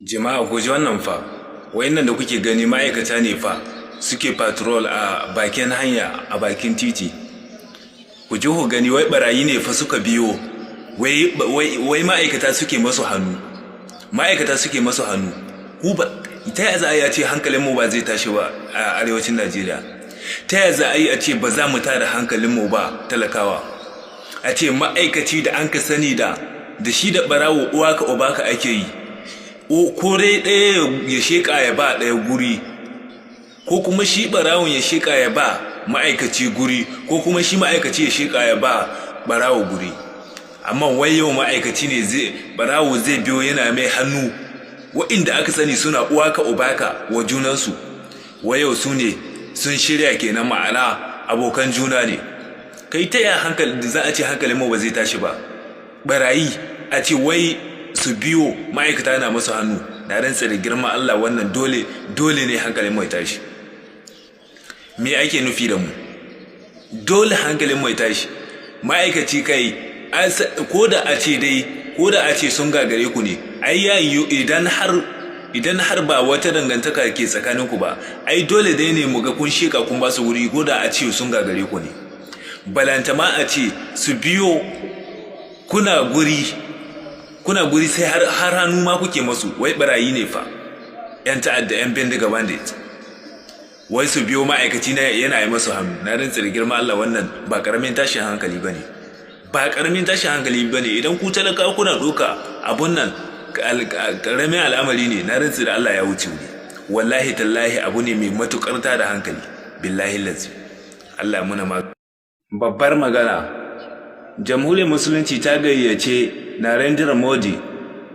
Jama'a ku ji wannan fa, wayannan da kuke gani ma'aikata ne fa suke patrol a bakin hanya a bakin titi. Ku ji ku gani wai barayi ne fa suka biyo, wai ma'aikata suke masu hannu. Ma'aikata suke masu hannu. Ku ba ta yaya za a yi a ce hankalinmu ba zai tashi ba a arewacin Najeriya? Ta yaya za a yi a ce ba za mu tada hankalinmu ba talakawa? A ce ma'aikaci da an ka sani da shi da barawo uwa ka uba ka ake yi. Ko dai ɗaya ya sheƙa ya ba ɗaya guri, ko kuma shi ɓarawon ya sheƙa ya ba ma'aikaci guri, ko kuma shi ma'aikaci ya sheƙa ya ba ɓarawo guri. Amma wai yau ma'aikaci ne ɓarawo zai biyo yana mai hannu, wa'inda aka sani suna uwa ka uba ka wa junansu, wai yau su ne sun shirya kenan, ma'ana abokan juna ne. Kai ta yaya hankali za a ce hankalin mu ba zai tashi ba? Ɓarayi a ce wai su biyo ma'aikata na masu hannu, na rantsa da girma Allah, wannan dole ne hankalin mai tashi. Me ake nufi da mu? Dole hankalin mai tashi. Ma'aikaci kai ko da a ce sun gagare ku ne, ai yayi idan har ba wata dangantaka ke tsakaninku ba, ai dole dai ne mu ga kun sheka kun ba su wuri, ko da a ce sun gagare ku ne. Balantama a ce su biyo kuna guri sai har hannu ma kuke masu, wai barayi ne fa, yan ta'adda, yan bindiga bandit, wai su biyo ma'aikaci yana yi masu hannu. Na rantsa da girma Allah, wannan ba karamin tashin hankali bane, idan ku talaka kuna doka abun nan karamin al'amari ne. Na rantsa da Allah ya wuce ne, wallahi tallahi abu ne mai matukar tada hankali, billahi lazi. Allah muna babbar magana. Jamhuriyar Musulunci ta gayyace Narendra Modi,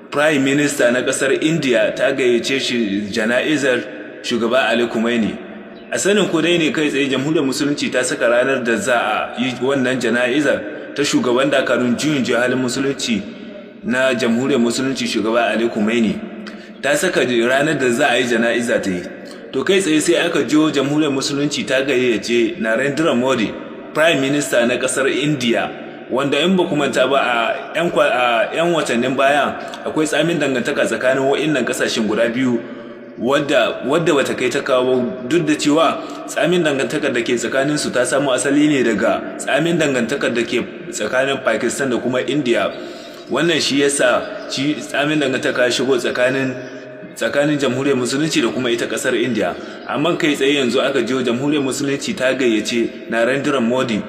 Prime Minister na kasar India, ta gayyace shi jana'izar shugaba Ali Khamenei. A sanin ku dai ne kai tsaye Jamhuriyar Musulunci ta saka ranar da za a yi wannan jana'izar ta shugaban dakarun juyin halin Musulunci na Jamhuriyar Musulunci shugaba Ali Khamenei. Ta saka ranar da za a yi jana'iza ta yi. To kai tsaye sai aka jiyo Jamhuriyar Musulunci ta gayyace Narendra Modi, Prime Minister na kasar India, wanda in ba ku manta ba a 'yan watannin baya akwai tsamin dangantaka tsakanin wa'innan kasashen guda biyu, wadda bata kai ta kawo, duk da cewa tsamin dangantakar da ke tsakanin su ta samu asali ne daga tsamin dangantakar da ke tsakanin Pakistan da kuma India. Wannan shi yasa tsamin dangantaka ya shigo tsakanin Jamhuriyar Musulunci da kuma ita kasar India. Amma kai tsaye yanzu aka jiyo Jamhuriyar Musulunci ta gayyace Narendra Modi,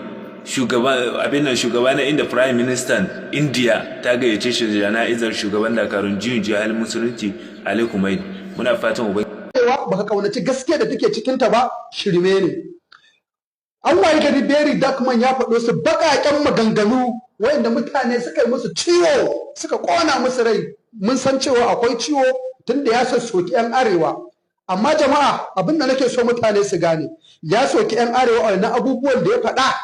shugaba na inda Prime Minister India, ta gayyace shi jana'izar shugaban dakarun juyin halin Musulunci Ali Khamenei. Muna fatan baka kaunaci gaskiya da take cikin ta ba, shirme ne. An waye gari Barry Darkman ya faɗo su baƙaƙen maganganu wanda mutane suka yi musu ciwo, suka ƙona musu rai. Mun san cewa akwai ciwo tunda ya soki 'yan arewa, amma jama'a abinda nake so mutane su gane, ya soki 'yan arewa a na abubuwan da ya faɗa.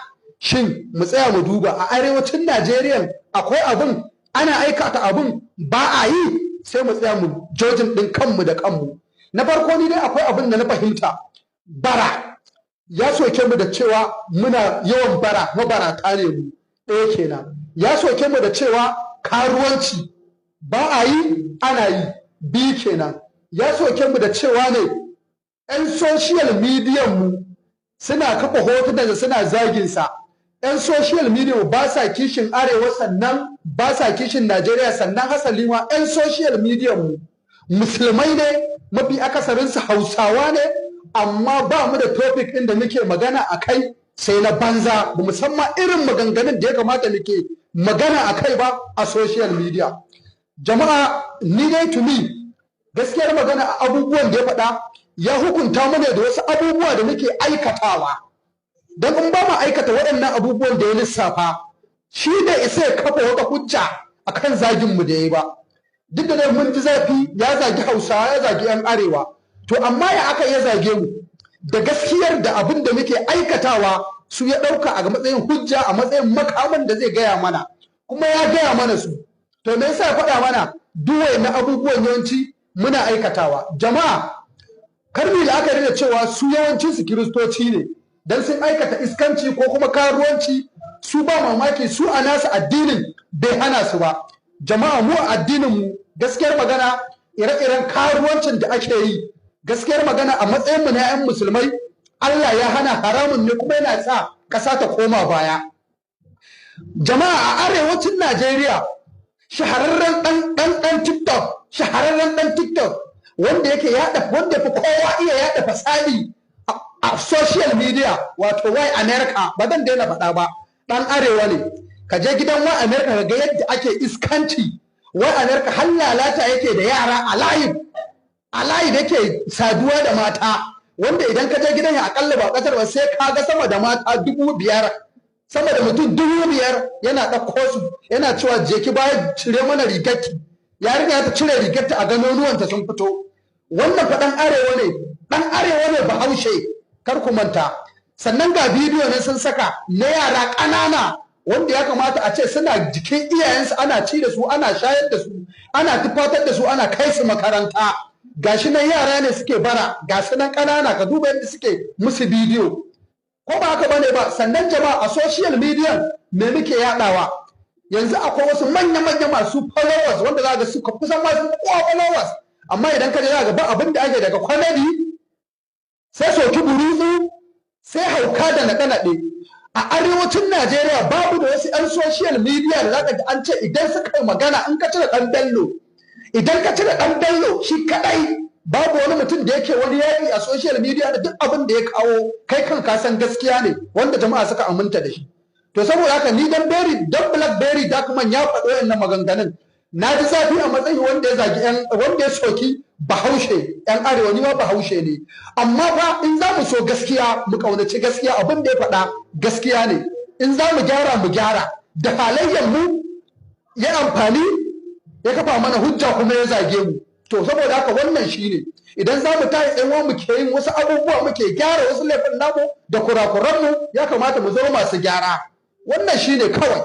Shin mu tsaya mu duba, a arewacin Najeriya akwai abin, ana aikata abin ba a yi, sai mu tsaya mu jojin ɗin kanmu da kanmu. Na farko ni dai akwai abin da na fahimta, bara. Ya soke mu da cewa muna yawan bara, mabarata ne mu, ɗaya kenan. Ya soke mu da cewa karuwanci ba a yi, ana yi, biyu kenan. Ya soke mu da cewa ne 'yan social media mu suna kafa hotunan da suna zagin sa. 'Yan social media ba sa kishin arewa, sannan ba sa kishin Najeriya, sannan hasali ma 'yan social media mu musulmai ne, mafi akasarinsu Hausawa ne, amma ba mu da topic ɗin da muke magana a kai sai na banza, ba musamman irin maganganun da ya kamata muke magana a kai ba a social media. Jama'a, ni dai to me, gaskiyar magana a abubuwan da ya faɗa, ya hukunta mu ne da wasu abubuwa da muke aikatawa. Don in ba mu aikata waɗannan abubuwan da ya lissafa, shi da isa ya kafa wata hujja a kan zaginmu da ya yi ba. Duk da dai mun ji zafi, ya zagi Hausawa, ya zagi 'yan arewa, to amma ya aka ya zage mu da gaskiyar da abin da muke aikatawa su ya ɗauka a matsayin hujja, a matsayin makaman da zai gaya mana, kuma ya gaya mana su. To me yasa ya faɗa mana duk wayannan abubuwan yawanci muna aikatawa? Jama'a, kar mu la'akari da cewa su yawancin su Kiristoci ne, dan sun aikata iskanci ko kuma karuwanci, su ba mamaki su a nasu addinin bai hana su ba. Jama'a, mu a addinin mu gaskiyar magana ire-iren karuwancin da ake yi. Gaskiyar magana a matsayinmu na 'yan musulmai, Allah ya hana, haramun ne kuma yana sa ƙasa ta koma baya. Jama'a a arewacin Najeriya, shahararren ɗan TikTok wanda yake wanda fi kowa iya yaɗa fasadi a social media, wato wai America, ba zan daina faɗa ba, ɗan arewa ne. Ka je gidan wai America ka ga yadda ake iskanci. Wai America har lalata yake da yara a layi da yake saduwa da mata, wanda idan ka je gidan ya akalla ba ƙasar ba sai ka ga sama da mata 5,000, sama da mutum 5,000 yana ɗauko su yana cewa je ki baya cire mana rigarki. Yarinya ta cire rigarta a ganonuwanta sun fito. Wannan fa ɗan arewa ne Bahaushe, kar ku manta. Sannan ga bidiyo ne sun saka na yara ƙanana wanda ya kamata a ce suna jikin iyayensu, ana ci da su, ana shayar da su, ana tufatar da su, ana kai su makaranta. Gashi nan yara ne suke bara, gashi nan ƙanana, ka duba yadda suke musu bidiyo. Ko ba haka bane ba? Sannan jama'a a social media me muke yaɗawa? Yanzu akwai wasu manya-manya masu followers wanda za ga suka kusan masu kowa followers, amma idan ka je za ga ba abin da ake daga comedy sai soki burutsu sai hauka da naɗe-naɗe. A arewacin Najeriya babu da wasu 'yan social media da za ka ji an ce idan suka yi magana, in ka cire ɗan Bello shi kaɗai, babu wani mutum da yake wani yaƙi a social media da duk abin da ya kawo kai kan ka san gaskiya ne wanda jama'a suka aminta da shi. To saboda haka ni dan Blackberry Darkman ya faɗo wayannan maganganun, na ji zafi a matsayin wanda ya zagi wanda ya soki Bahaushe, 'yan arewa, ni ma Bahaushe ne. Amma fa in za mu so gaskiya, mu ƙaunaci gaskiya, abin da ya faɗa gaskiya ne. In za mu gyara da halayyar mu ya amfani, ya kafa mana hujja kuma ya zage mu. To saboda haka wannan shine, idan za mu tayi tsaye muke yin wasu abubuwa, muke gyara wasu laifin namu da kurakuranmu, ya kamata mu zama masu gyara. Wannan shine kawai.